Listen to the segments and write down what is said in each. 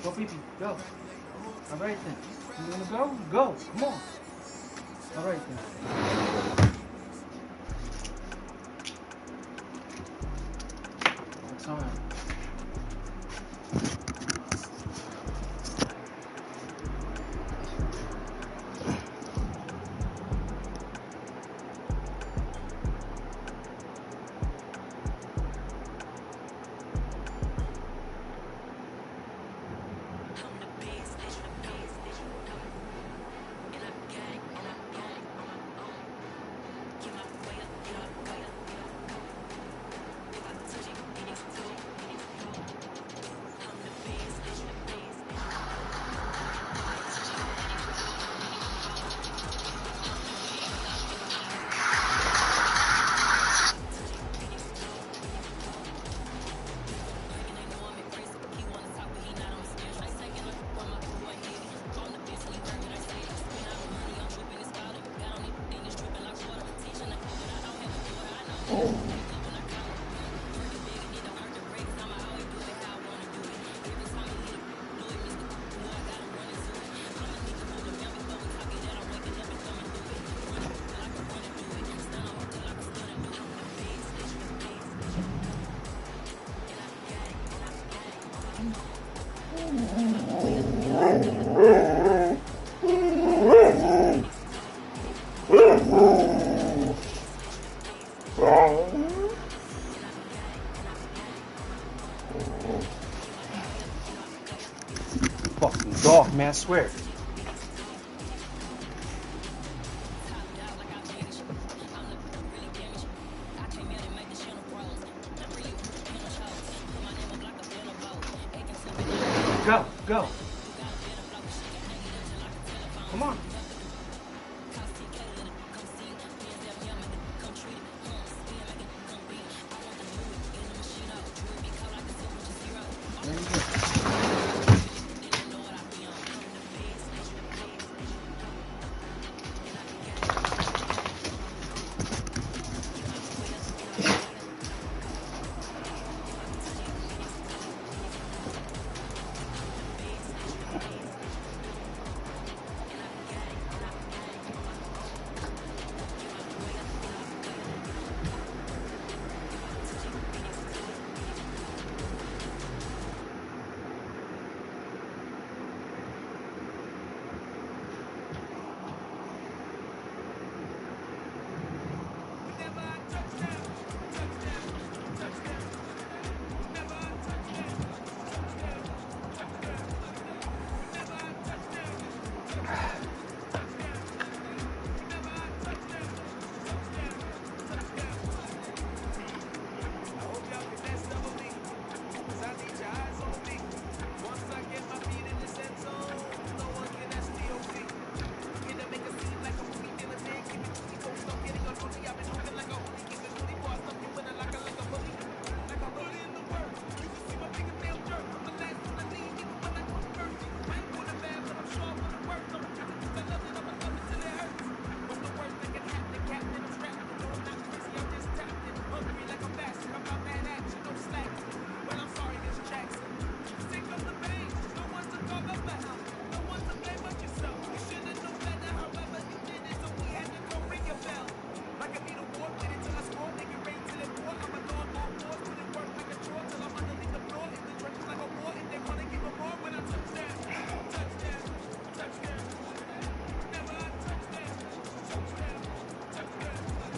Go, Pee-Pee, go. All right then. You wanna go? Go. Come on. All right then. What time? Fucking dog, man, I swear. Go, go. Come on. There you go.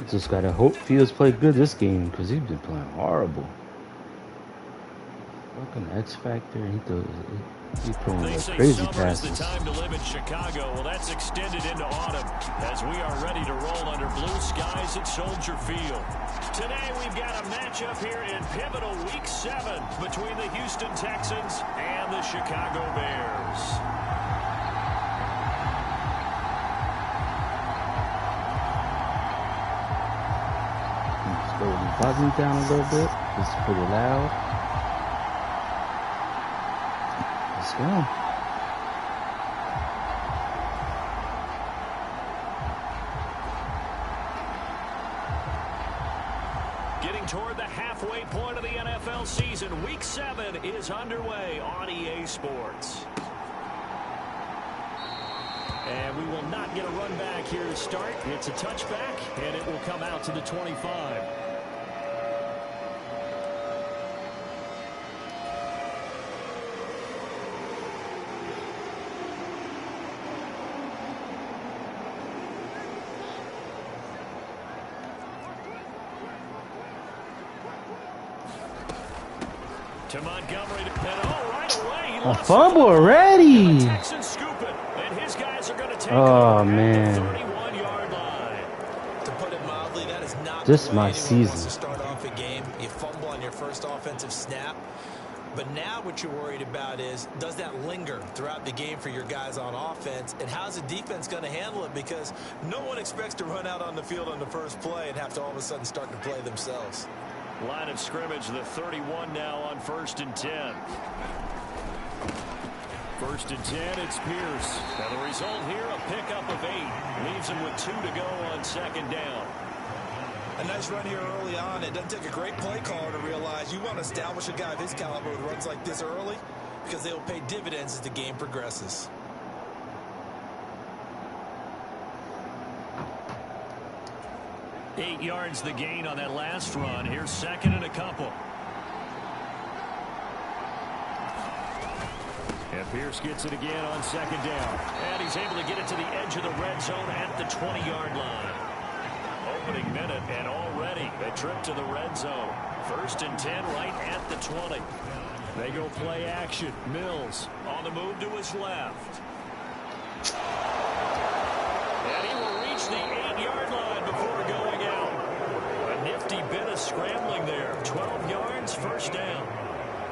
Just gotta hope Fields play good this game because he's been playing horrible. Fucking X Factor, he's throwing like crazy passes. They say summer is the time to live in Chicago. Well, that's extended into autumn as we are ready to roll under blue skies at Soldier Field. Today we've got a matchup here in pivotal Week 7 between the Houston Texans and the Chicago Bears. Slow the volume down a little bit. It's pretty loud. Let's go. Getting toward the halfway point of the NFL season, Week 7 is underway on EA Sports. And we will not get a run back here to start. It's a touchback, and it will come out to the 25. To Montgomery to Pinot right away. A fumble already. The Texans scoop it, and his guys are going to take Oh man. the 31-yard line. To put it mildly, that is not This the way my anyone season. wants to start off a game. You fumble on your first offensive snap. But now what you're worried about is, does that linger throughout the game for your guys on offense? And how's the defense going to handle it? Because no one expects to run out on the field on the first play and have to all of a sudden start to play themselves. Line of scrimmage, the 31 now on 1st and 10. 1st and 10, it's Pierce. Now the result here, a pickup of 8. Leaves him with 2 to go on 2nd down. A nice run here early on. It doesn't take a great play caller to realize you want to establish a guy of his caliber with runs like this early because they'll pay dividends as the game progresses. Eight yards the gain on that last run. Here's 2nd and a couple. And Pierce gets it again on 2nd down. And he's able to get it to the edge of the red zone at the 20-yard line. Opening minute and already a trip to the red zone. 1st and 10 right at the 20. They go play action. Mills on the move to his left. And he will reach the 8-yard line before going out. A nifty bit of scrambling there. 12 yards, 1st down.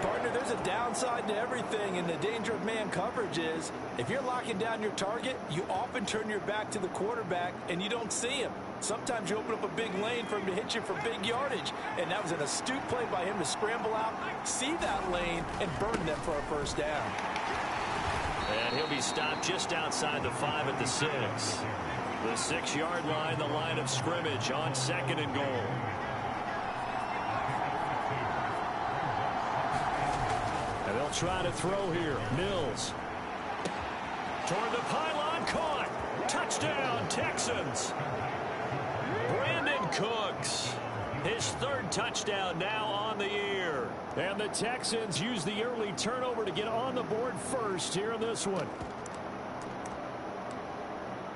Partner, there's a downside to everything, and the danger of man coverage is if you're locking down your target, you often turn your back to the quarterback and you don't see him. Sometimes you open up a big lane for him to hit you for big yardage, and that was an astute play by him to scramble out, see that lane, and burn them for a 1st down. And he'll be stopped just outside the 5 at the 6. The 6-yard line, the line of scrimmage on 2nd and goal. And they'll try to throw here. Mills. Toward the pylon, caught. Touchdown, Texans. Brandon Cooks. His 3rd touchdown now on the year. And the Texans use the early turnover to get on the board first here in this one.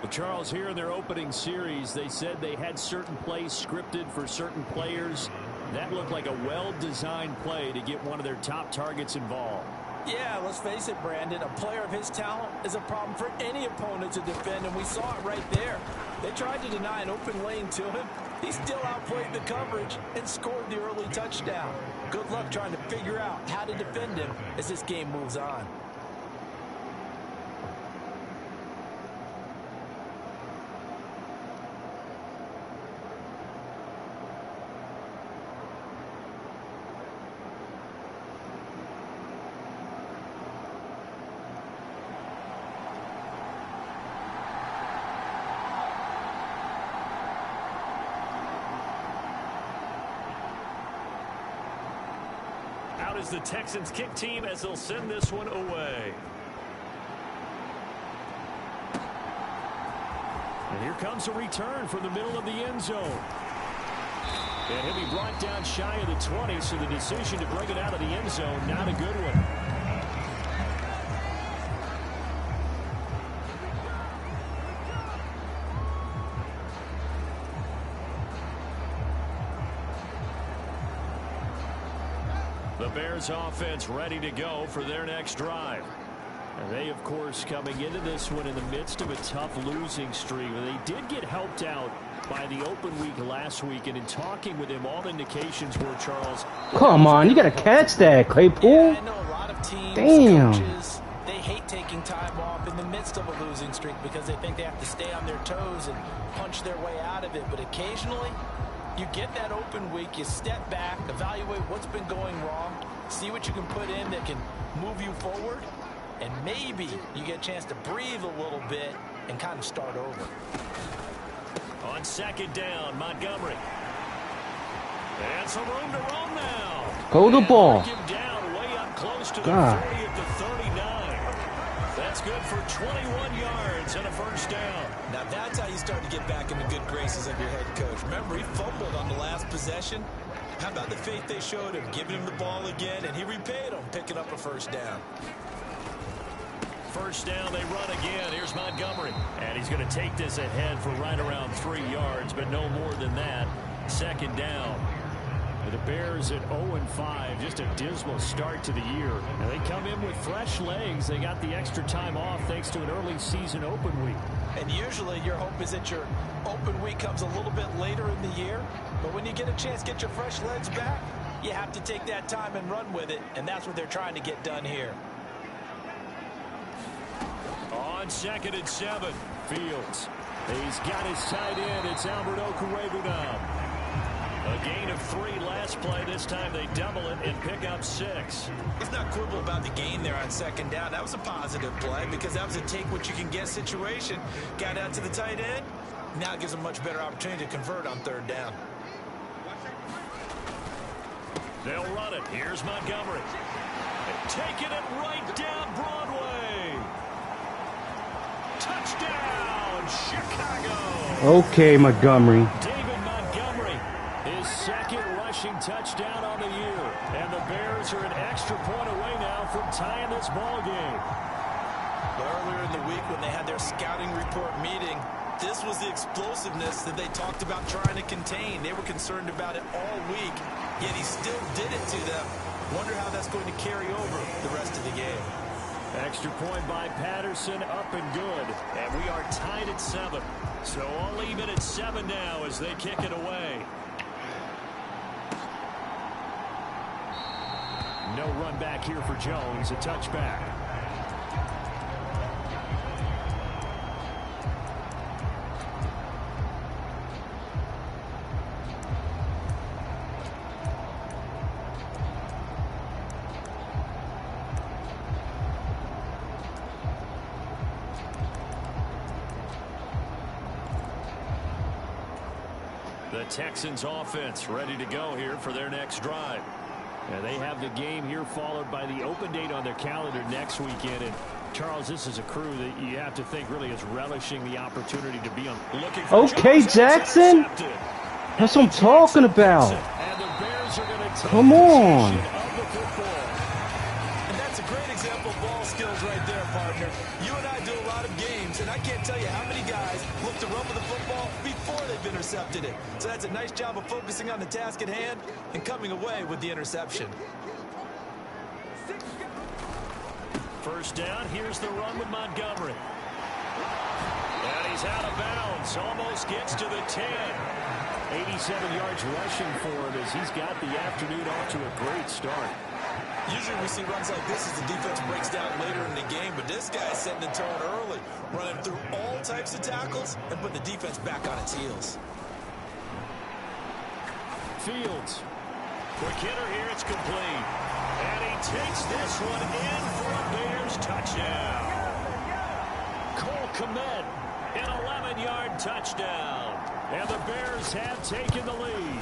Well, Charles, here in their opening series, they said they had certain plays scripted for certain players. That looked like a well-designed play to get one of their top targets involved. Yeah, let's face it, Brandon. A player of his talent is a problem for any opponent to defend, and we saw it right there. They tried to deny an open lane to him. He still outplayed the coverage and scored the early touchdown. Good luck trying to figure out how to defend him as this game moves on. Out is the Texans kick team as they'll send this one away. And here comes a return from the middle of the end zone. And he'll be brought down shy of the 20, so the decision to bring it out of the end zone, not a good one. The Bears offense ready to go for their next drive. And they, of course, coming into this one in the midst of a tough losing streak. They did get helped out by the open week last week, and in talking with him, all indications were, Charles. Come on, you got to catch that, Claypool. Yeah, I know a lot of teams, Damn. coaches, they hate taking time off in the midst of a losing streak because they think they have to stay on their toes and punch their way out of it. But occasionally, you get that open week, you step back, evaluate what's been going wrong, see what you can put in that can move you forward, and maybe you get a chance to breathe a little bit and kind of start over. On second down, Montgomery. And some room to roam now. Go the ball. Him down way up close to the God. 40 at the 39. That's good for 21 yards and a first down. Now that's how you start to get back in the good graces of your head coach. Remember, he fumbled on the last possession. How about the faith they showed him, giving him the ball again, and he repaid them, picking up a first down. First down, they run again. Here's Montgomery. And he's going to take this ahead for right around 3 yards, but no more than that. Second down. The Bears at 0-5, just a dismal start to the year. And they come in with fresh legs. They got the extra time off thanks to an early season open week. And usually your hope is that your open week comes a little bit later in the year. But when you get a chance to get your fresh legs back, you have to take that time and run with it. And that's what they're trying to get done here. On second and 7, Fields. He's got his tight end. It's Albert Okwuegbunam. A gain of 3 last play. This time they double it and pick up 6. Let's not quibble about the gain there on second down. That was a positive play because that was a take-what-you-can-get situation. Got out to the tight end. Now it gives them a much better opportunity to convert on third down. They'll run it. Here's Montgomery. Taking it right down Broadway. Touchdown, Chicago. Okay, Montgomery. David Montgomery, his second rushing touchdown on the year. And the Bears are an extra point away now from tying this ball game. Earlier in the week when they had their scouting report meeting, this was the explosiveness that they talked about trying to contain. They were concerned about it all week, yet he still did it to them. Wonder how that's going to carry over the rest of the game. Extra point by Patterson, up and good. And we are tied at 7. So I'll leave it at 7 now as they kick it away. No run back here for Jones, a touchback. The Texans offense ready to go here for their next drive. And they have the game here followed by the open date on their calendar next weekend. And Charles, this is a crew that you have to think really is relishing the opportunity to be on. Looking for Okay, Jackson. That's what I'm talking about. And the Bears are going to take Come on. possession of the football. And that's a great example of ball skills right there, partner. You and I do a lot of games, and I can't tell you how many guys look to run with the football before they've intercepted it. So that's a nice job of focusing on the task at hand and coming away with the interception. First down, here's the run with Montgomery. And he's out of bounds, almost gets to the 10. 87 yards rushing for him as he's got the afternoon off to a great start. Usually we see runs like this as the defense breaks down later in the game, but this guy's setting the tone early, running through all types of tackles and putting the defense back on its heels. Fields. Quick hitter here, it's complete. And he takes this one in for a Bears touchdown. Cole Kmet, an 11-yard touchdown. And the Bears have taken the lead.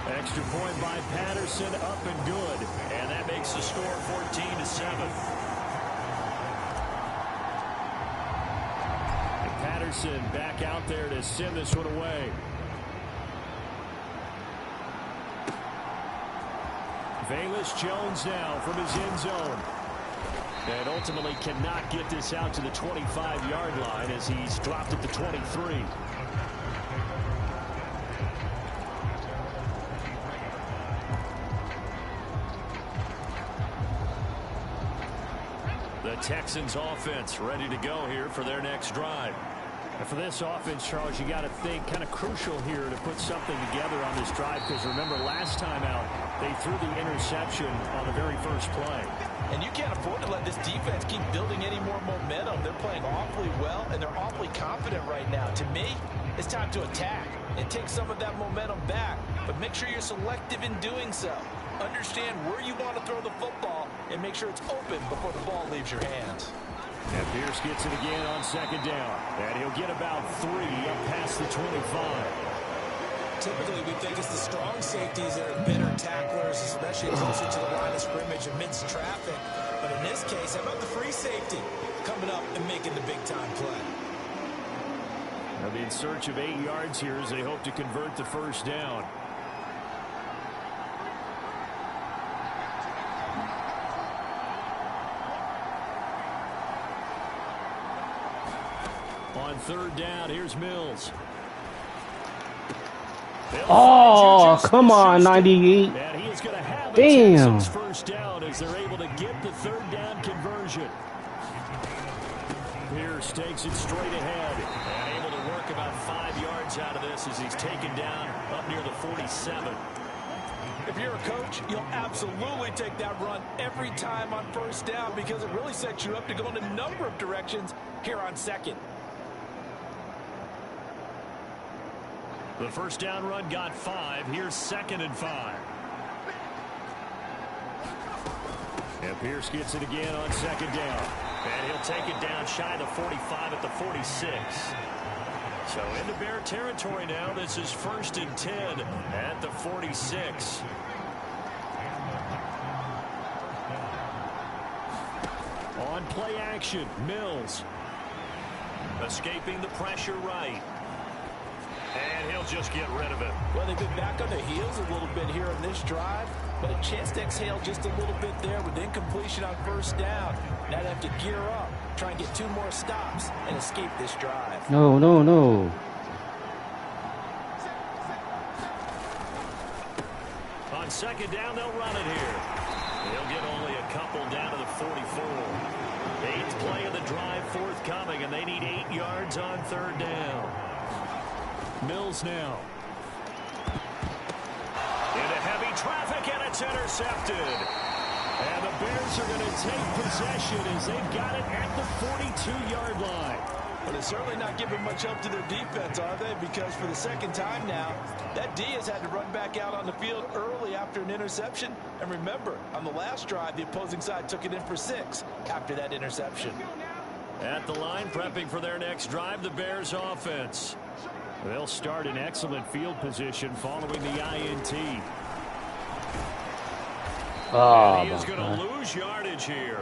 Extra point by Patterson, up and good. And that makes the score 14-7. And Patterson back out there to send this one away. Velus Jones now from his end zone. And ultimately cannot get this out to the 25-yard line as he's dropped at the 23. The Texans offense ready to go here for their next drive. And for this offense, Charles, you got to think kind of crucial here to put something together on this drive, because remember last time out they threw the interception on the very first play. And you can't afford to let this defense keep building any more momentum. They're playing awfully well, and they're awfully confident right now. To me, it's time to attack and take some of that momentum back, but make sure you're selective in doing so. Understand where you want to throw the football and make sure it's open before the ball leaves your hands. And Pierce gets it again on second down. And he'll get about 3 up past the 25. Typically, we think it's the strong safeties that are better tacklers, especially closer to the line of scrimmage amidst traffic. But in this case, how about the free safety coming up and making the big-time play? They'll be in search of 8 yards here as they hope to convert the first down. On third down, here's Mills. Oh, come on, 98. And he is going to have a Damn. Texans first down as they're able to get the third down conversion. Pierce takes it straight ahead and able to work about 5 yards out of this as he's taken down up near the 47. If you're a coach, you'll absolutely take that run every time on first down because it really sets you up to go in a number of directions here on second. The first down run got 5. Here's 2nd and 5. And Pierce gets it again on second down. And he'll take it down shy of the 45 at the 46. So into Bear territory now. This is 1st and 10 at the 46. On play action, Mills. Escaping the pressure right. And he'll just get rid of it. Well, they've been back on their heels a little bit here in this drive, but a chance to exhale just a little bit there with incompletion on first down. Now they have to gear up, try and get 2 more stops, and escape this drive. No, no, no. On second down, they'll run it here. He'll get only a couple down to the 44. 8th play of the drive forthcoming, and they need 8 yards on third down. Mills now. Into heavy traffic, and it's intercepted. And the Bears are going to take possession as they've got it at the 42-yard line. But they're certainly not giving much help to their defense, are they? Because for the second time now, that D has had to run back out on the field early after an interception. And remember, on the last drive, the opposing side took it in for 6 after that interception. At the line, prepping for their next drive, the Bears offense. They'll start in excellent field position following the INT. Oh, and he is going to lose yardage here.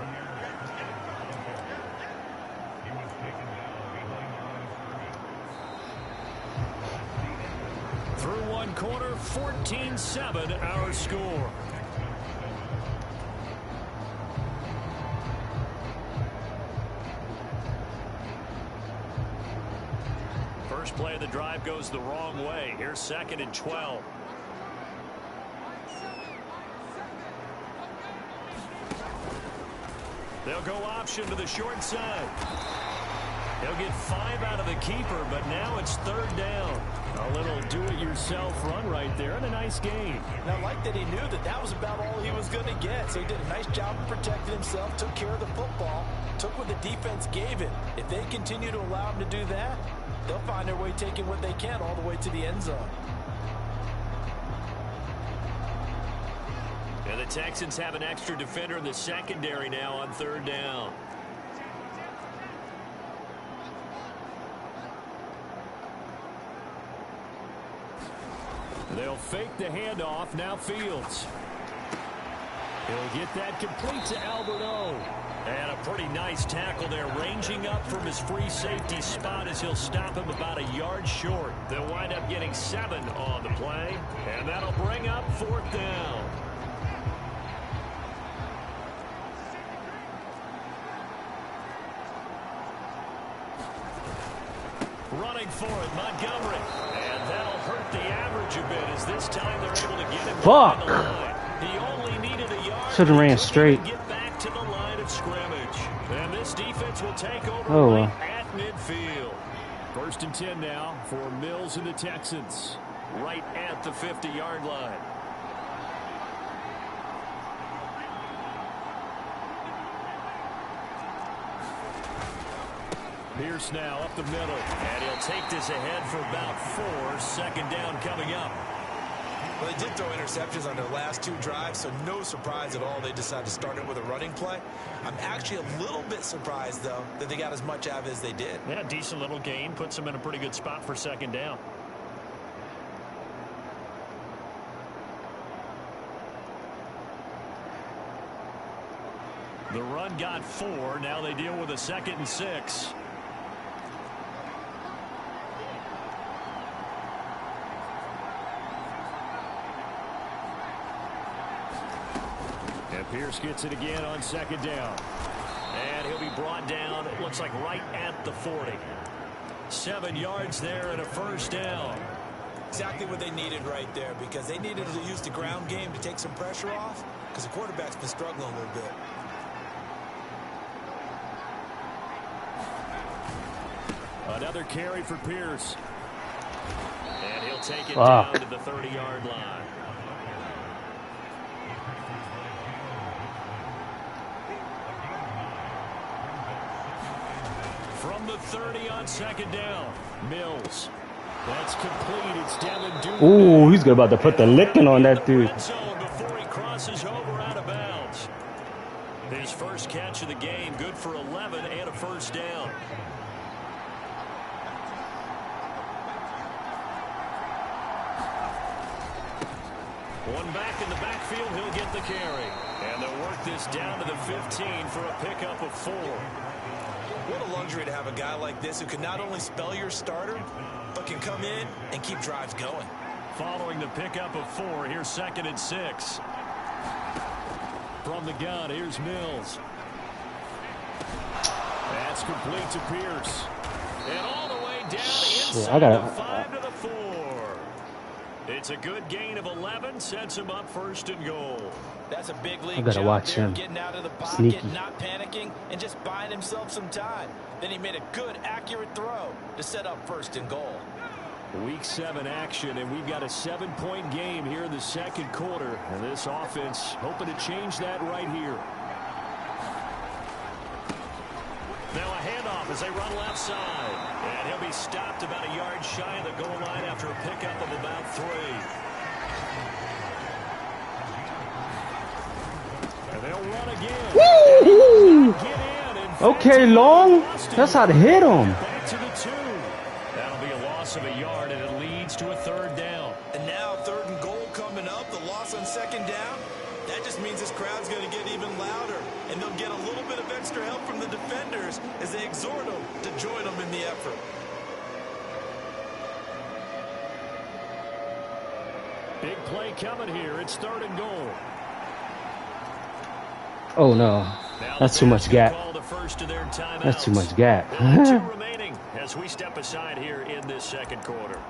Through one quarter, 14-7 our score. First play of the drive goes the wrong way. Here's 2nd and 12. They'll go option to the short side. He'll get 5 out of the keeper, but now it's 3rd down. A little do-it-yourself run right there and a nice gain. And I like that he knew that that was about all he was going to get. So he did a nice job of protecting himself, took care of the football, took what the defense gave him. If they continue to allow him to do that, they'll find their way taking what they can all the way to the end zone. And the Texans have an extra defender in the secondary now on 3rd down. They'll fake the handoff. Now Fields. He'll get that complete to Alberto. And a pretty nice tackle there, ranging up from his free safety spot as he'll stop him about a yard short. They'll wind up getting 7 on the play, and that'll bring up 4th down. Running for it, Montgomery. And that'll hurt the average a bit as this time they're able to get him Fuck. behind the line. He only needed a yard. Should have ran straight. Get back to the line of scrimmage. And He'll take over Oh, right at midfield. 1st and 10 now for Mills and the Texans. Right at the 50-yard line. Pierce now up the middle. And he'll take this ahead for about 4. 2nd down coming up. Well, they did throw interceptions on their last 2 drives, so no surprise at all they decided to start it with a running play. I'm actually a little bit surprised, though, that they got as much out of it as they did. Yeah, decent little gain. Puts them in a pretty good spot for 2nd down. The run got 4. Now they deal with a 2nd and 6. And Pierce gets it again on 2nd down. And he'll be brought down, it looks like right at the 40. 7 yards there and a 1st down. Exactly what they needed right there, because they needed to use the ground game to take some pressure off, because the quarterback's been struggling a little bit. Another carry for Pierce. And he'll take it down to the 30-yard line. From the 30 on 2nd down. Mills. That's complete. It's Devin Duvernay. Ooh, he's about to put the licking on that dude. Before he crosses over out of bounds. His first catch of the game, good for 11 and a 1st down. One back in the backfield, he'll get the carry. And they'll work this down to the 15 for a pickup of 4. What a luxury to have a guy like this who can not only spell your starter, but can come in and keep drives going. Following the pickup of 4, here's 2nd and 6. From the gun, here's Mills. That's complete to Pierce. And all the way down inside the 5 to the 4. It's a good gain of 11, sets him up 1st and goal. That's a big league I gotta job watch there, him. getting out of the pocket, Sneaky. not panicking, and just buying himself some time. Then he made a good, accurate throw to set up 1st and goal. Week 7 action, and we've got a 7-point game here in the 2nd quarter. And this offense hoping to change that right here. Now a handoff as they run left side. And he'll be stopped about a yard shy of the goal line after a pickup of about 3. And they'll run again. Woo! Get in and Okay, Long. That's how to hit him. back to the 2. That'll be a loss of a yard, and it leads to a 3rd down. And now 3rd and goal coming up, the loss on 2nd down. That just means this crowd's going to get even louder, and they'll get a little bit of extra help from the defenders as they exhort them to join them in the effort. Big play coming here. It's 3rd and goal. Oh no, Now that's the too much Bears gap. call the first of their timeouts. That's too much gap. 2 remaining as we step aside here in this 2nd quarter.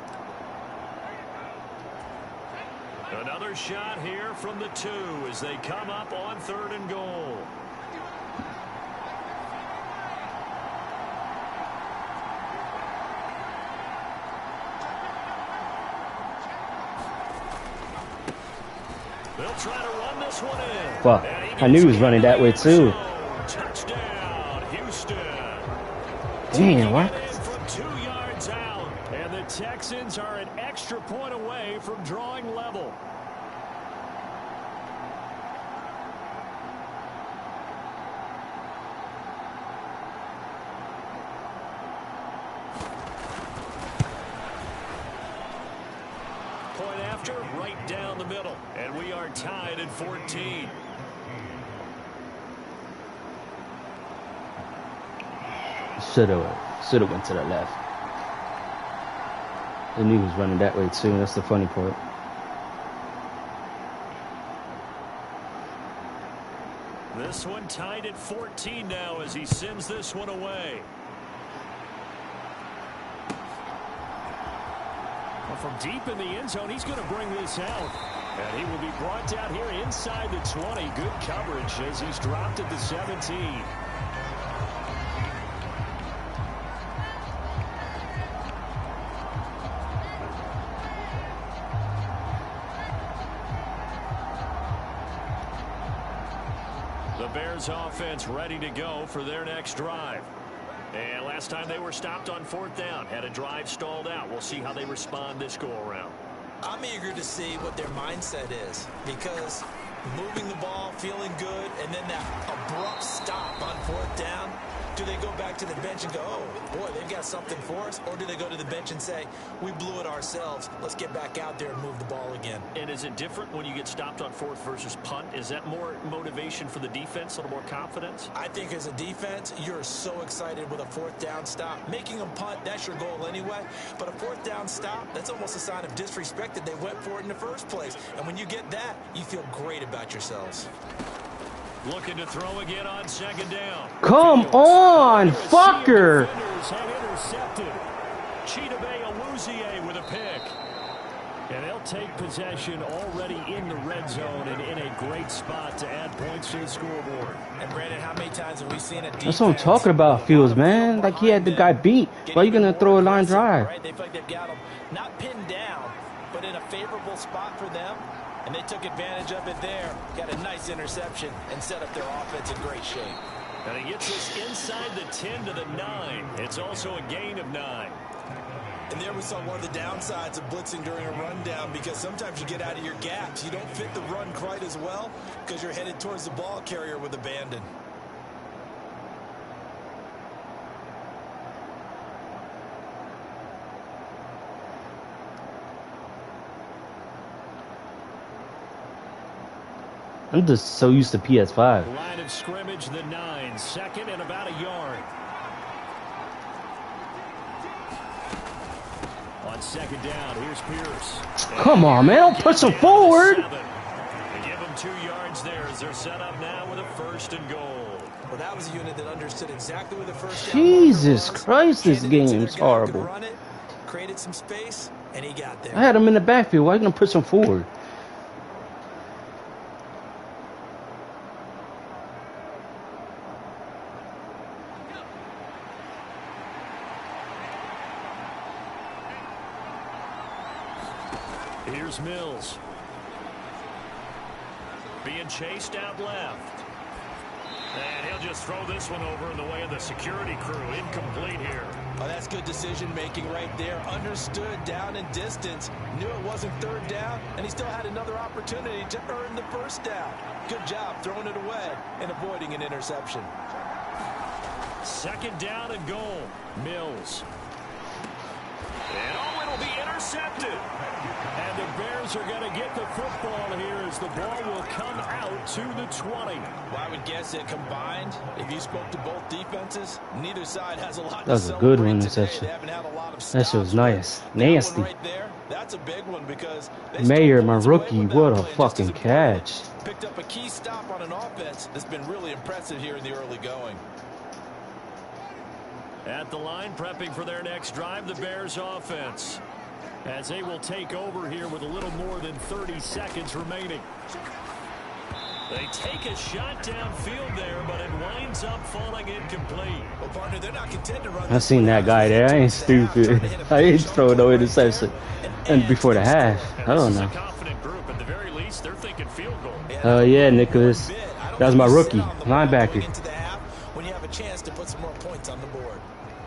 Another shot here from the 2 as they come up on 3rd and goal. They'll try to run this one in. Fuck, I knew he was running that way too. Touchdown, Houston. Damn, what? From 2 yards out, and the Texans are an extra point away from drawing level. Point after, right down the middle, and we are tied at 14. Should have went to the left. I knew he was running that way too. That's the funny part. This one tied at 14 now as he sends this one away. Well, from deep in the end zone, he's going to bring this out. And he will be brought down here inside the 20. Good coverage as he's dropped at the 17. The Bears offense ready to go for their next drive. And last time they were stopped on 4th down, had a drive stalled out. We'll see how they respond this go-around. I'm eager to see what their mindset is, because moving the ball, feeling good, and then that abrupt stop on 4th down, do they go back to the bench and go, oh, boy, they've got something for us? Or do they go to the bench and say, we blew it ourselves, let's get back out there and move the ball again? And is it different when you get stopped on 4th versus punt? Is that more motivation for the defense, a little more confidence? I think as a defense, you're so excited with a 4th down stop. Making them punt, that's your goal anyway. But a 4th down stop, that's almost a sign of disrespect that they went for it in the first place. And when you get that, you feel great about yourselves. Looking to throw again on 2nd down. Come on, fucker! Intercepted. Chidobe Awuzie with a pick. And they'll take possession already in the red zone and in a great spot to add points to the scoreboard. And Brandon, how many times have we seen a defense? That's what I'm talking about, Fields, man. Like he had the guy beat. Why are you gonna throw a line drive? Right? They feel like they've got them not pinned down, but in a favorable spot for them. And they took advantage of it there. Got a nice interception and set up their offense in great shape. And he gets us inside the 10 to the 9. It's also a gain of 9. And there we saw one of the downsides of blitzing during a rundown, because sometimes you get out of your gaps. You don't fit the run quite as well because you're headed towards the ball carrier with abandon. I'm just so used to PS5. Line of scrimmage, the 9. 2nd and about a yard. On 2nd down, here's Pierce. Come on, man. Don't push him forward. They give him 2 yards there as they're set up now with a 1st and goal. Well, that was a unit that understood exactly where the first down Jesus was. Christ, this Handed it to game their is guy who could horrible. run it, created some space, and he got there. I had him in the backfield. Why are you gonna push him forward? Here's Mills. Being chased out left. And he'll just throw this one over in the way of the security crew. Incomplete here. Oh, that's good decision-making right there. Understood down and distance. Knew it wasn't 3rd down, and he still had another opportunity to earn the 1st down. Good job throwing it away and avoiding an interception. 2nd down and goal. Mills. And oh, it'll be intercepted. And the Bears are going to get the football here as the ball will come out to the 20. Well, I would guess that combined, if you spoke to both defenses, neither side has a lot That was to a good celebrate one, today. interception. They haven't had a lot of That shit was stops, nice. but that one Nasty. right there, that's a big one, because they Mayer, stole my points away rookie, with that what a play just as fucking important. catch. Picked up a key stop on an offense that's been really impressive here in the early going. At the line, prepping for their next drive, the Bears offense, as they will take over here with a little more than 30 seconds remaining. They take a shot downfield there, but it winds up falling incomplete. Well, partner, they're not content to run. I seen that guy there. I ain't stupid. I ain't throwing no interception. And before the half, I don't know. Confident group, at the very least, they're thinking field goal. Oh yeah, Nicholas. That was my rookie, linebacker. Into the half when you have a chance to put some more points on the board.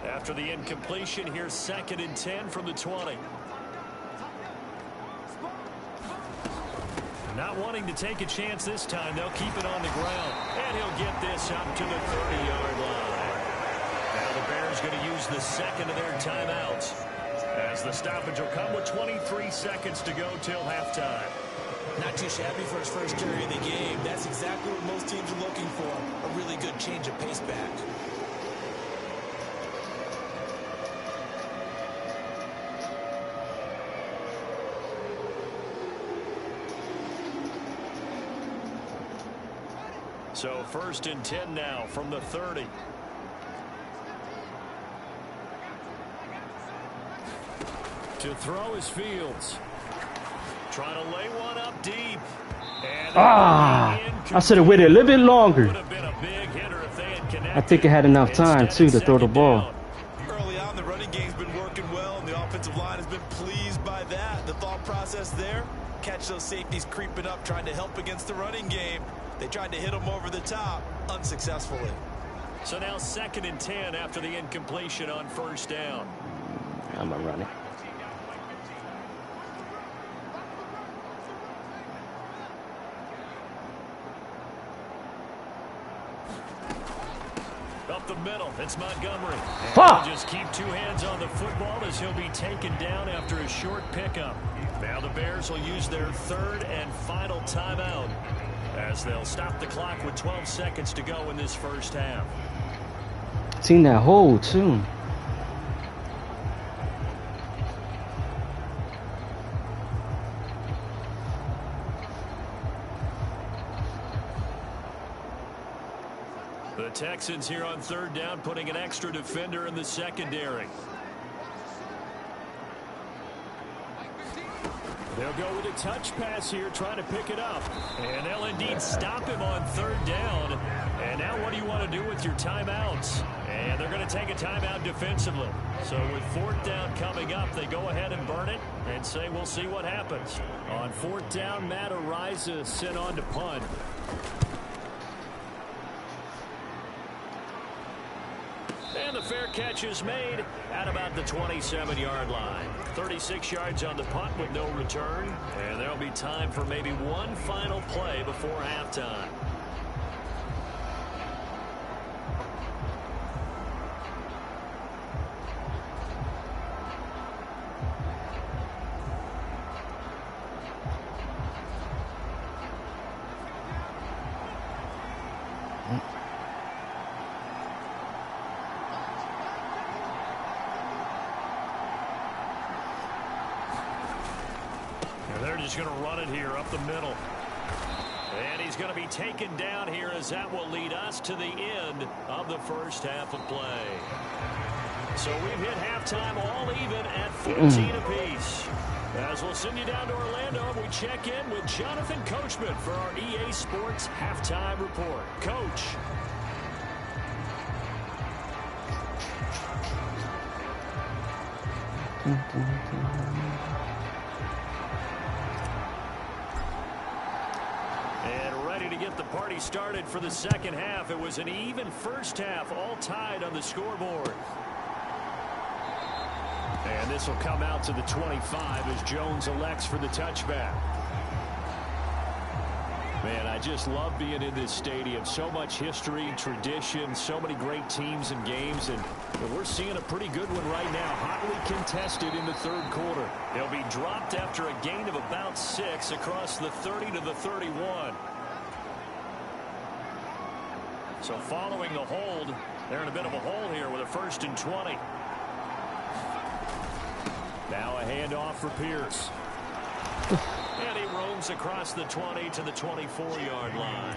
After the incompletion, here's 2nd and 10 from the 20. Not wanting to take a chance this time, they'll keep it on the ground. And he'll get this up to the 30-yard line. Now the Bears going to use the 2nd of their timeouts, as the stoppage will come with 23 seconds to go till halftime. Not too shabby for his first carry of the game. That's exactly what most teams are looking for. A really good change of pace back. So 1st and 10 now from the 30. To throw is Fields. Trying to lay one up deep. And I should have waited a little bit longer. I think I had enough time too to throw the ball. Early on, the running game's been working well, and the offensive line has been pleased by that. The thought process there, catch those safeties creeping up, trying to help against the running game. They tried to hit him over the top, unsuccessfully. So now 2nd and 10 after the incompletion on 1st down. I'm going to run it. Up the middle, it's Montgomery. Fuck! He'll just keep 2 hands on the football as he'll be taken down after a short pickup. Now the Bears will use their 3rd and final timeout as they'll stop the clock with 12 seconds to go in this 1st half. Seen that hole, too. The Texans here on 3rd down, putting an extra defender in the secondary. They'll go with a touch pass here, trying to pick it up. And they'll indeed stop him on 3rd down. And now what do you want to do with your timeouts? And they're going to take a timeout defensively. So with 4th down coming up, they go ahead and burn it and say we'll see what happens. On 4th down, Matt Ariza sent on to punt. And the fair catch is made at about the 27-yard line. 36 yards on the punt with no return. And there'll be time for maybe one final play before halftime. Just going to run it here up the middle. And he's going to be taken down here as that will lead us to the end of the 1st half of play. So we've hit halftime all even at 14 apiece. As we'll send you down to Orlando, and we check in with Jonathan Coachman for our EA Sports Halftime Report. Coach. To get the party started for the 2nd half. It was an even 1st half, all tied on the scoreboard. And this will come out to the 25 as Jones elects for the touchback. Man, I just love being in this stadium. So much history, tradition, so many great teams and games, and we're seeing a pretty good one right now, hotly contested in the 3rd quarter. They'll be dropped after a gain of about 6 across the 30 to the 31. So following the hold, they're in a bit of a hole here with a 1st and 20. Now a handoff for Pierce. And he roams across the 20 to the 24-yard line.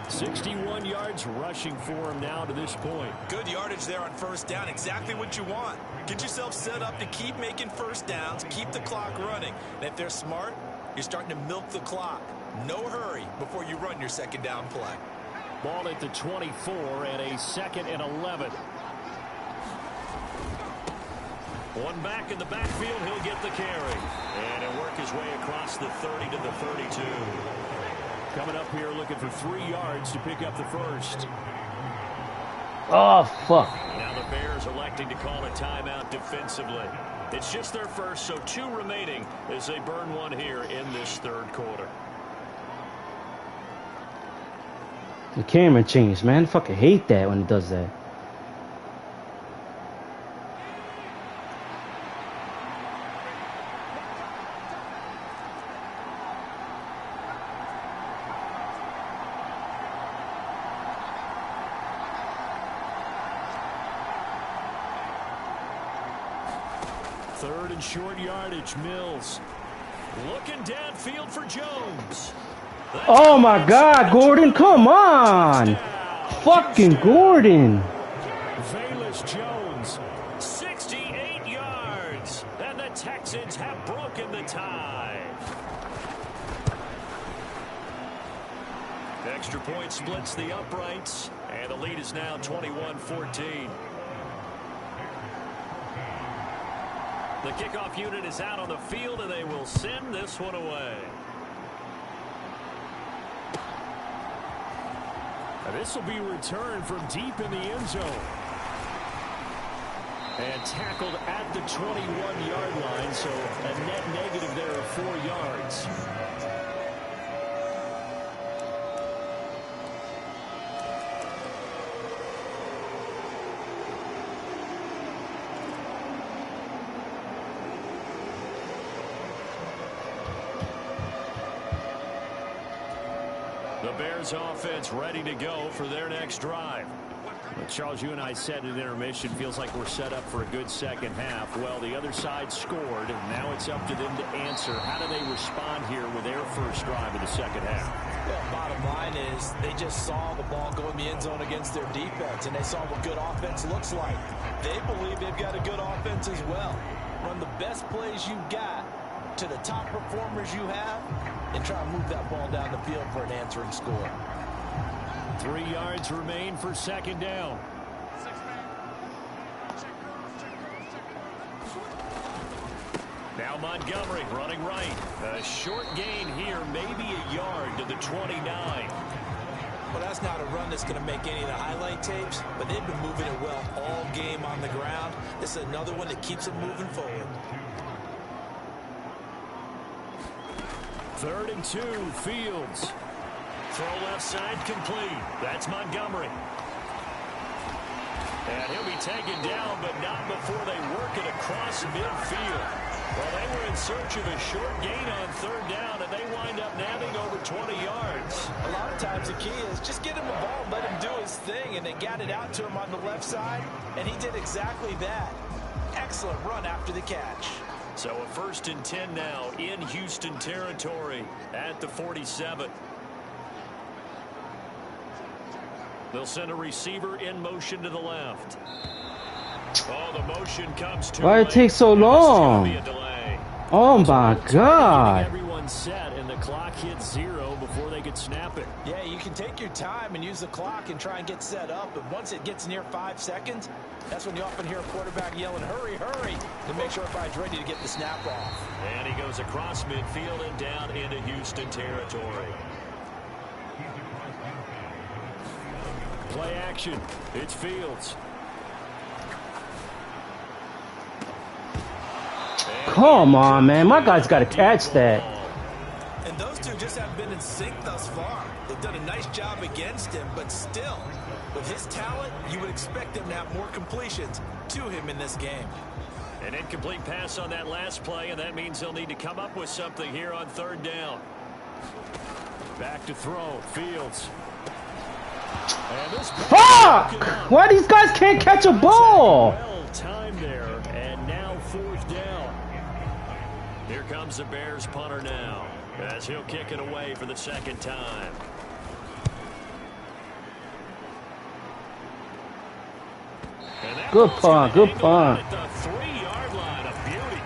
61 yards rushing for him now to this point. Good yardage there on 1st down. Exactly what you want. Get yourself set up to keep making 1st downs, keep the clock running. And if they're smart, you're starting to milk the clock. No hurry before you run your 2nd down play. Ball at the 24 and a 2nd and 11. One back in the backfield, he'll get the carry. And he'll work his way across the 30 to the 32. Coming up here looking for 3 yards to pick up the 1st. Oh, fuck. Now the Bears electing to call a timeout defensively. It's just their 1st, so 2 remaining as they burn one here in this 3rd quarter. The camera changed, man. I fucking hate that when it does that. Third and short yardage, Mills. Looking downfield for Jones. Oh my God, Gordon, come on! Fucking Gordon! Velus Jones, 68 yards, and the Texans have broken the tie. The extra point splits the uprights, and the lead is now 21-14. The kickoff unit is out on the field, and they will send this one away. This will be returned from deep in the end zone. And tackled at the 21-yard line, so a net negative there of 4 yards. The Bears offense ready to go for their next drive. Well, Charles, you and I said at intermission, feels like we're set up for a good second half. Well, the other side scored, and now it's up to them to answer. How do they respond here with their first drive of the second half? Well, bottom line is they just saw the ball go in the end zone against their defense, and they saw what good offense looks like. They believe they've got a good offense as well. Run the best plays you've got to the top performers you have, and try to move that ball down the field for an answering score. 3 yards remain for second down. Now Montgomery running right. A short gain here, maybe a yard to the 29. Well, that's not a run that's going to make any of the highlight tapes, but they've been moving it well all game on the ground. This is another one that keeps them moving forward. 3rd and 2, Fields. Throw left side complete. That's Montgomery. And he'll be taken down, but not before they work it across midfield. Well, they were in search of a short gain on 3rd down, and they wind up nabbing over 20 yards. A lot of times the key is just get him the ball and let him do his thing, and they got it out to him on the left side, and he did exactly that. Excellent run after the catch. So a 1st and 10 now in Houston territory at the 47. They'll send a receiver in motion to the left. Oh, the motion comes too Why late. it take so long? Be a delay. Oh my God. Everyone's set and the clock hits 0 before they could snap it. Yeah, you can take your time and use the clock and try and get set up, but once it gets near 5 seconds, that's when you often hear a quarterback yelling, hurry, hurry, to make sure everybody's ready to get the snap off. And he goes across midfield and down into Houston territory. Play action. It's Fields. Come on, man. My guy's got to catch that. And those two just haven't been in sync thus far. They've done a nice job against him, but still, with his talent, you would expect him to have more completions to him in this game. An incomplete pass on that last play, and that means they'll need to come up with something here on 3rd down. Back to throw. Fields. Fuck! Why these guys can't catch a ball? Well timed there, and now 4th down. Here comes the Bears punter now, as he'll kick it away for the 2nd time. Good punt, good punt. At the 3-yard line, a beauty.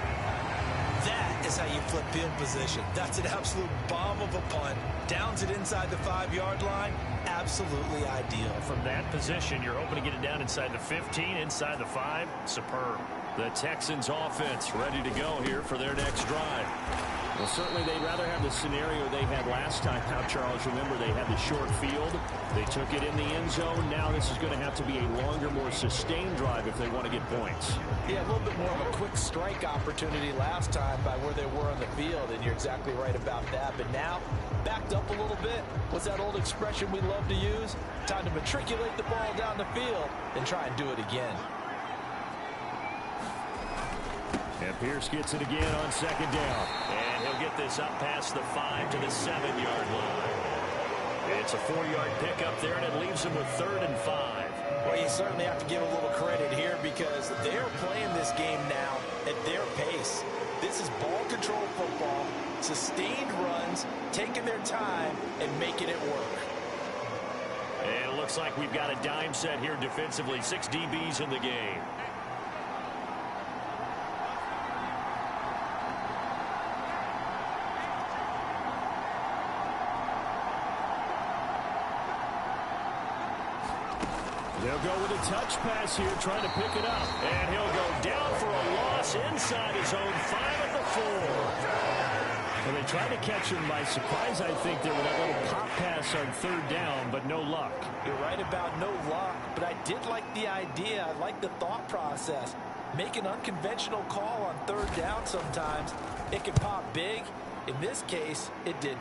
That is how you flip field position. That's an absolute bomb of a punt. Downs it inside the 5-yard line. Absolutely ideal. From that position, you're hoping to get it down inside the 15, inside the 5. Superb. The Texans offense ready to go here for their next drive. Well, certainly they'd rather have the scenario they had last time out, Charles. Remember, they had the short field. They took it in the end zone. Now this is going to have to be a longer, more sustained drive if they want to get points. Yeah, a little bit more of a quick strike opportunity last time by where they were on the field, and you're exactly right about that. But now, backed up a little bit. What's that old expression we love to use? Time to matriculate the ball down the field and try and do it again. And Pierce gets it again on 2nd down. And he'll get this up past the 5 to the 7-yard line. It's a 4-yard pickup there, and it leaves him with 3rd and 5. Well, you certainly have to give a little credit here because they're playing this game now at their pace. This is ball control football, sustained runs, taking their time, and making it work. And it looks like we've got a dime set here defensively. 6 DBs in the game. They'll go with a touch pass here, trying to pick it up. And he'll go down for a loss inside his own 5 at the 4. And they tried to catch him by surprise, I think, there with that little pop pass on 3rd down, but no luck. You're right about no luck, but I did like the idea. I like the thought process. Make an unconventional call on 3rd down sometimes. It can pop big. In this case, it didn't.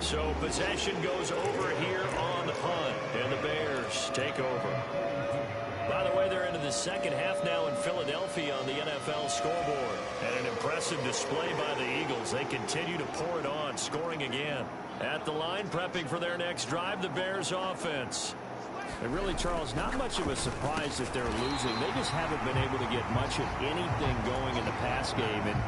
So possession goes over here on the punt, and the Bears take over. By the way, they're into the second half now in Philadelphia on the NFL scoreboard. And an impressive display by the Eagles. They continue to pour it on, scoring again. At the line, prepping for their next drive, the Bears offense. And really, Charles, not much of a surprise that they're losing. They just haven't been able to get much of anything going in the pass game. And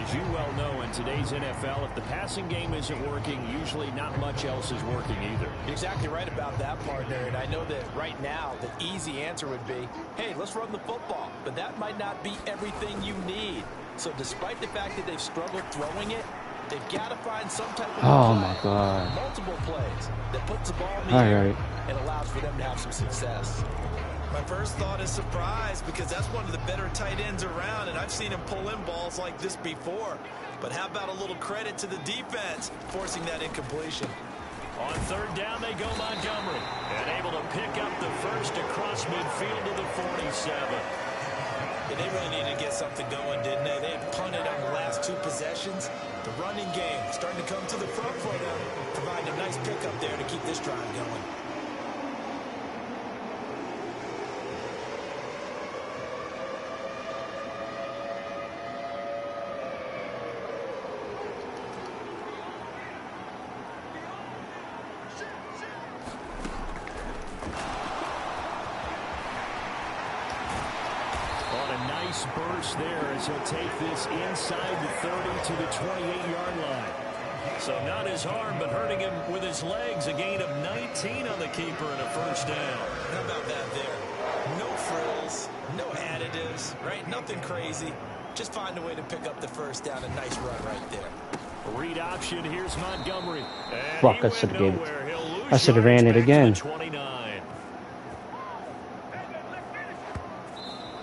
as you well know, in today's NFL, if the passing game isn't working, usually not much else is working either. You're exactly right about that, partner. And I know that right now, the easy answer would be, hey, let's run the football. But that might not be everything you need. So despite the fact that they've struggled throwing it, they've got to find some type of play, multiple plays that puts the ball in the air and allows for them to have some success. My first thought is surprise, because that's one of the better tight ends around, and I've seen him pull in balls like this before. But how about a little credit to the defense forcing that incompletion? On 3rd down, they go Montgomery, and able to pick up the first across midfield to the 47. Yeah, they really needed to get something going, didn't they? They had punted on the last 2 possessions. The running game starting to come to the front for them, providing a nice pickup there to keep this drive going. Burst there as he'll take this inside the 30 to the 28-yard line. So not his arm, but hurting him with his legs. A gain of 19 on the keeper and a first down. How about that there? No frills, no additives, right? Nothing crazy. Just find a way to pick up the first down. A nice run right there. Read option. Here's Montgomery. Fuck, I should have gave it. I should have ran it again.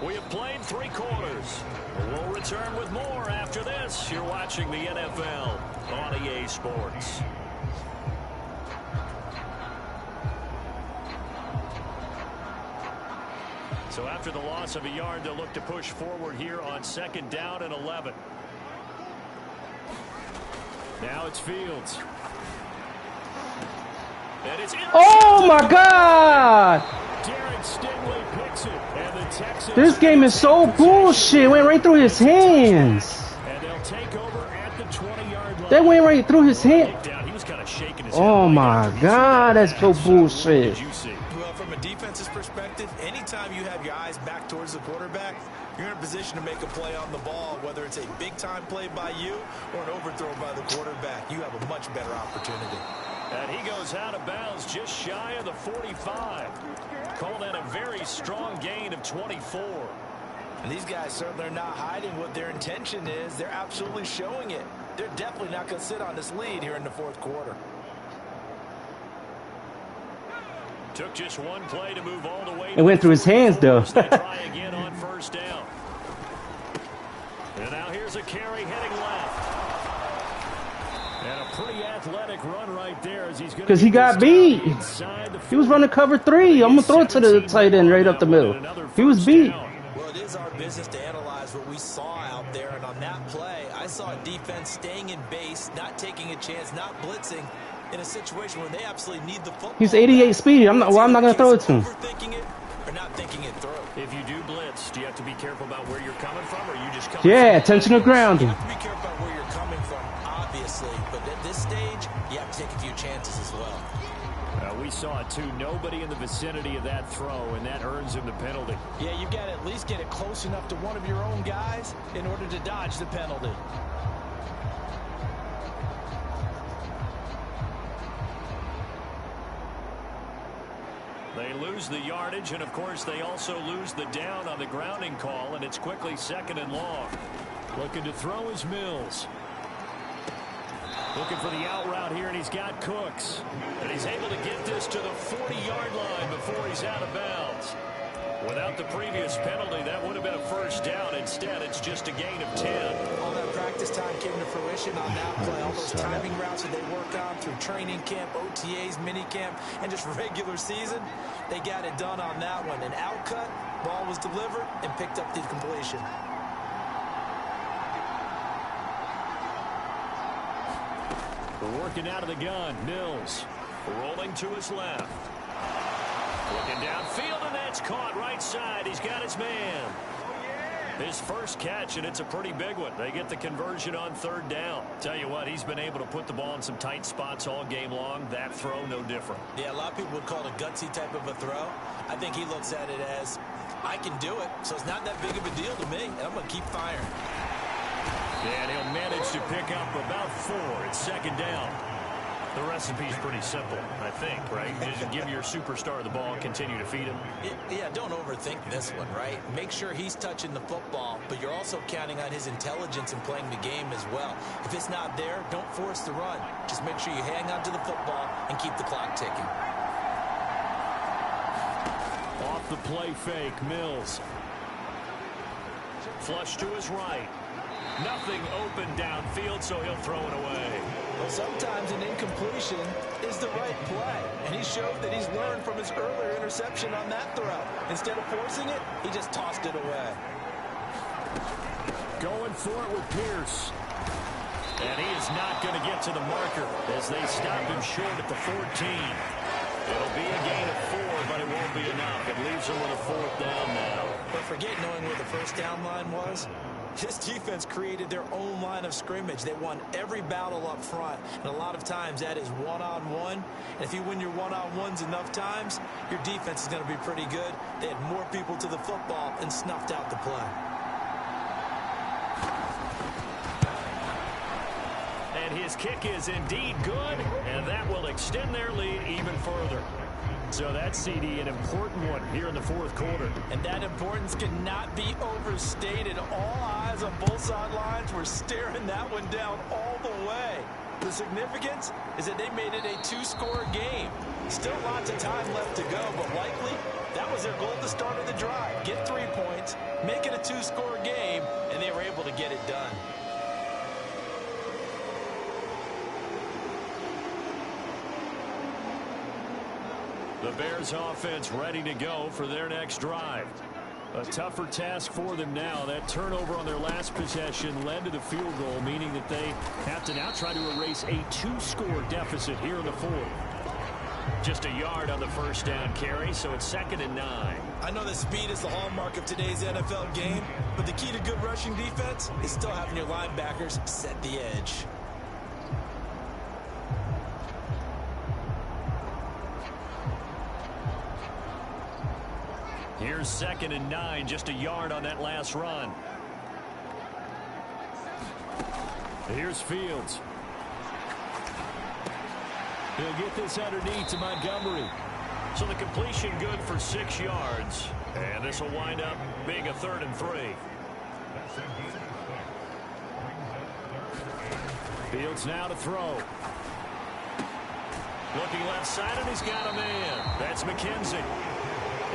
We have played 3 quarters. We'll return with more after this. You're watching the NFL on EA Sports. So after the loss of a yard, they'll look to push forward here on 2nd down and 11. Now it's Fields. And it's oh my God! This game is so bullshit. Went right through his hands. And they'll take over at the 20-yard line. That went right through his hand. He was kind of shaking his oh my God, that's so bullshit. Well, from a defense's perspective, anytime you have your eyes back towards the quarterback, you're in a position to make a play on the ball, whether it's a big-time play by you or an overthrow by the quarterback. You have a much better opportunity. And he goes out of bounds just shy of the 45. Call that a very strong gain of 24. And these guys certainly are not hiding what their intention is. They're absolutely showing it. They're definitely not going to sit on this lead here in the 4th quarter. Took just one play to move all the way. It went through his hands, though. They try again on 1st down. And now here's a carry heading left. And a pretty athletic run right there as he's going to. Because he got beat. He was running cover 3. I'm going to throw it to the tight end right up the middle. He was beat. Well, it is our business to analyze what we saw out there. And on that play, I saw a defense staying in base, not taking a chance, not blitzing in a situation where they absolutely need the football. He's 88 speed. I'm not going to throw it to him. Overthinking it or not thinking it through. If you do blitz, do you have to be careful about where you're coming from, or you just come? Yeah, intentional grounding. You have to be careful about where you're coming from, obviously. But at this stage, you have to take a few chances as well. We saw it too. Nobody in the vicinity of that throw, and that earns him the penalty. Yeah, you've got to at least get it close enough to one of your own guys in order to dodge the penalty. They lose the yardage, and of course they also lose the down on the grounding call, and it's quickly 2nd and long. Looking to throw is Mills. Looking for the out route here, and he's got Cooks. And he's able to get this to the 40-yard line before he's out of bounds. Without the previous penalty, that would have been a first down. Instead, it's just a gain of 10. All that practice time came to to fruition on that play. All those timing routes that they work on through training camp, OTAs, mini camp, and just regular season, they got it done on that one. An outcut, ball was delivered, and picked up the completion. Working out of the gun, Mills. Rolling to his left. Looking downfield, and that's caught right side. He's got his man. His first catch, and it's a pretty big one. They get the conversion on third down. Tell you what, he's been able to put the ball in some tight spots all game long. That throw, no different. Yeah, a lot of people would call it a gutsy type of a throw. I think he looks at it as, I can do it, so it's not that big of a deal to me, and I'm going to keep firing. And he'll manage to pick up about 4 at second down. The recipe's pretty simple, I think, right? Just give your superstar the ball, continue to feed him. Yeah, don't overthink this one, right? Make sure he's touching the football, but you're also counting on his intelligence in playing the game as well. If it's not there, don't force the run. Just make sure you hang on to the football and keep the clock ticking. Off the play fake, Mills. Flush to his right. Nothing open downfield, so he'll throw it away. Well, sometimes an incompletion is the right play, and he showed that he's learned from his earlier interception on that throw. Instead of forcing it, he just tossed it away. Going for it with Pierce. And he is not going to get to the marker as they stop him short at the 14. It'll be a gain of 4, but it won't be enough. It leaves him with a 4th down now. But forget knowing where the first down line was. This defense created their own line of scrimmage. They won every battle up front, and a lot of times that is one-on-one. And if you win your one-on-ones enough times, your defense is going to be pretty good. They had more people to the football and snuffed out the play. And his kick is indeed good, and that will extend their lead even further. So that CD, an important one here in the 4th quarter. And that importance cannot be overstated. All eyes on both sidelines were staring that one down all the way. The significance is that they made it a 2-score game. Still lots of time left to go, but likely that was their goal at the start of the drive. Get 3 points, make it a 2-score game, and they were able to get it done. The Bears offense ready to go for their next drive. A tougher task for them now. That turnover on their last possession led to the field goal, meaning that they have to now try to erase a 2-score deficit here in the 4th. Just a yard on the first down carry, so it's 2nd and 9. I know that speed is the hallmark of today's NFL game, but the key to good rushing defense is still having your linebackers set the edge. Here's 2nd and 9, just a yard on that last run. Here's Fields. He'll get this underneath to Montgomery. So the completion good for 6 yards. And this will wind up being a 3rd and 3. Fields now to throw. Looking left side, and he's got a man. That's McKenzie.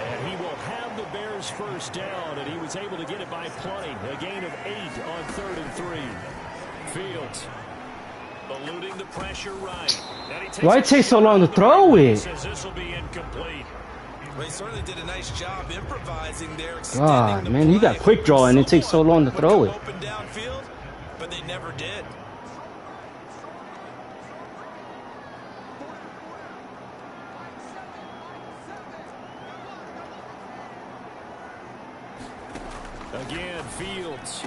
And he will have the Bears first down, and he was able to get it by plenty. A gain of 8 on 3rd and 3. Fields eluding the pressure right. Why it take so long to throw it? Says this will be incomplete. Well, he certainly did a nice job improvising there. God, man, you got quick draw, and it takes so long to throw it. Open downfield, but they never did. Again, Fields.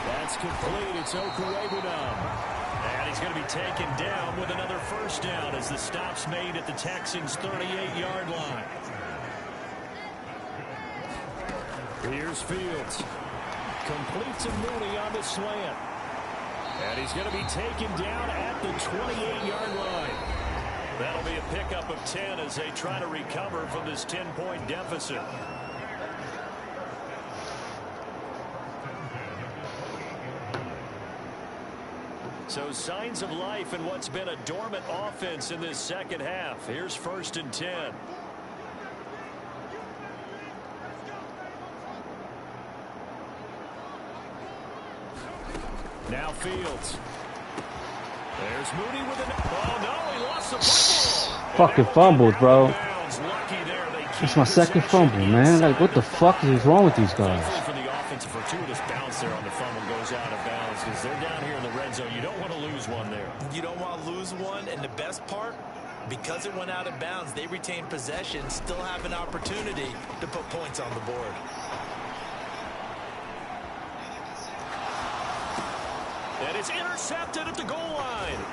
That's complete. It's Okuwebunam. And he's going to be taken down with another first down as the stop's made at the Texans' 38-yard line. Here's Fields. Complete to Mooney on the slant. And he's going to be taken down at the 28-yard line. That'll be a pickup of 10 as they try to recover from this 10-point deficit. So signs of life in what's been a dormant offense in this second half. Here's 1st and 10. Now Fields. There's Mooney with an... Oh, no, he lost the football. Fucking fumbled, bro. Lucky there. It's my second fumble, man. Like, what the fuck is wrong with these guys? For the offensive fortuitous bounce there on the fumble goes out of bounds because they're down here in the red zone. You don't want to lose one there. You don't want to lose one, and the best part, because it went out of bounds, they retain possession, still have an opportunity to put points on the board. And it's intercepted at the goal line.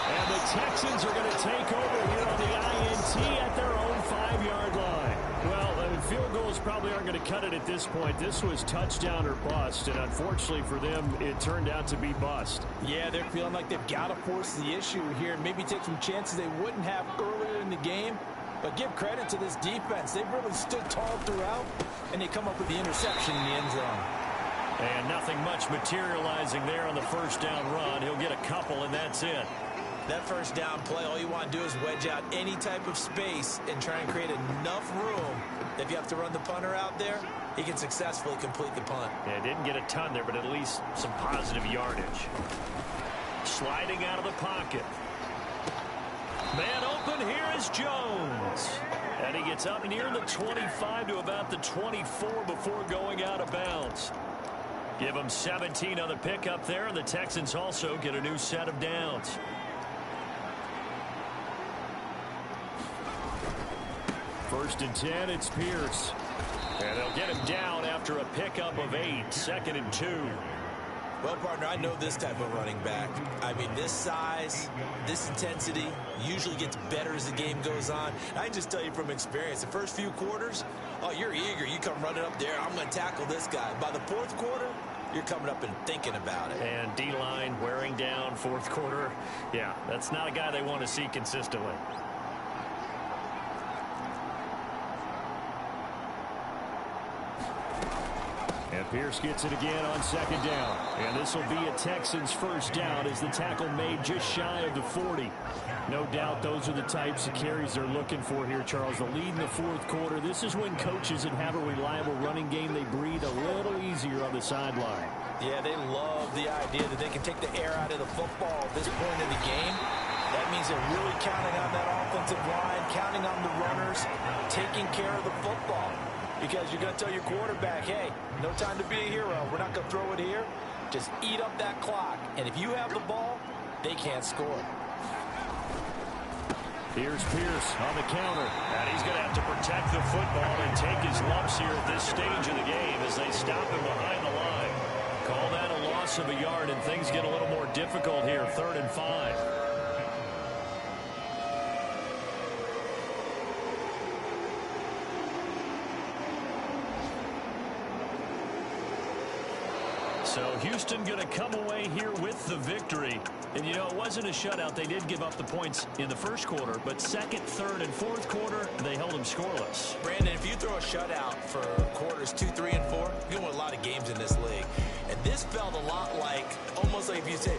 And the Texans are going to take over here on the INT at their own 5-yard line. Well, field goals probably aren't going to cut it at this point. This was touchdown or bust, and unfortunately for them, it turned out to be bust. Yeah, they're feeling like they've got to force the issue here and maybe take some chances they wouldn't have earlier in the game. But give credit to this defense. They've really stood tall throughout, and they come up with the interception in the end zone. And nothing much materializing there on the first down run. He'll get a couple, and that's it. That first down play, all you want to do is wedge out any type of space and try and create enough room that if you have to run the punter out there, he can successfully complete the punt. Yeah, didn't get a ton there, but at least some positive yardage. Sliding out of the pocket. Man open, here is Jones. And he gets up near the 25 to about the 24 before going out of bounds. Give him 17 on the pickup there, and the Texans also get a new set of downs. First and 10, it's Pierce. And they'll get him down after a pickup of 8, 2nd and 2. Well, partner, I know this type of running back. I mean, this size, this intensity usually gets better as the game goes on. I can just tell you from experience, the first few quarters, oh, you're eager. You come running up there, I'm going to tackle this guy. By the fourth quarter, you're coming up and thinking about it. And D-line wearing down fourth quarter. Yeah, that's not a guy they want to see consistently. And Pierce gets it again on 2nd down. And this will be a Texans first down as the tackle made just shy of the 40. No doubt those are the types of carries they're looking for here, Charles. The lead in the fourth quarter. This is when coaches that have a reliable running game, they breathe a little easier on the sideline. Yeah, they love the idea that they can take the air out of the football at this point in the game. That means they're really counting on that offensive line, counting on the runners, taking care of the football. Because you're going to tell your quarterback, hey, no time to be a hero. We're not going to throw it here. Just eat up that clock. And if you have the ball, they can't score. Here's Pierce on the counter. And he's going to have to protect the football and take his lumps here at this stage of the game as they stop him behind the line. Call that a loss of a yard, and things get a little more difficult here, 3rd and 5. So Houston going to come away here with the victory. And, you know, it wasn't a shutout. They did give up the points in the first quarter, but 2nd, 3rd, and 4th quarter, they held them scoreless. Brandon, if you throw a shutout for quarters 2, 3, and 4, you win a lot of games in this league. And this felt a lot like, almost like if you say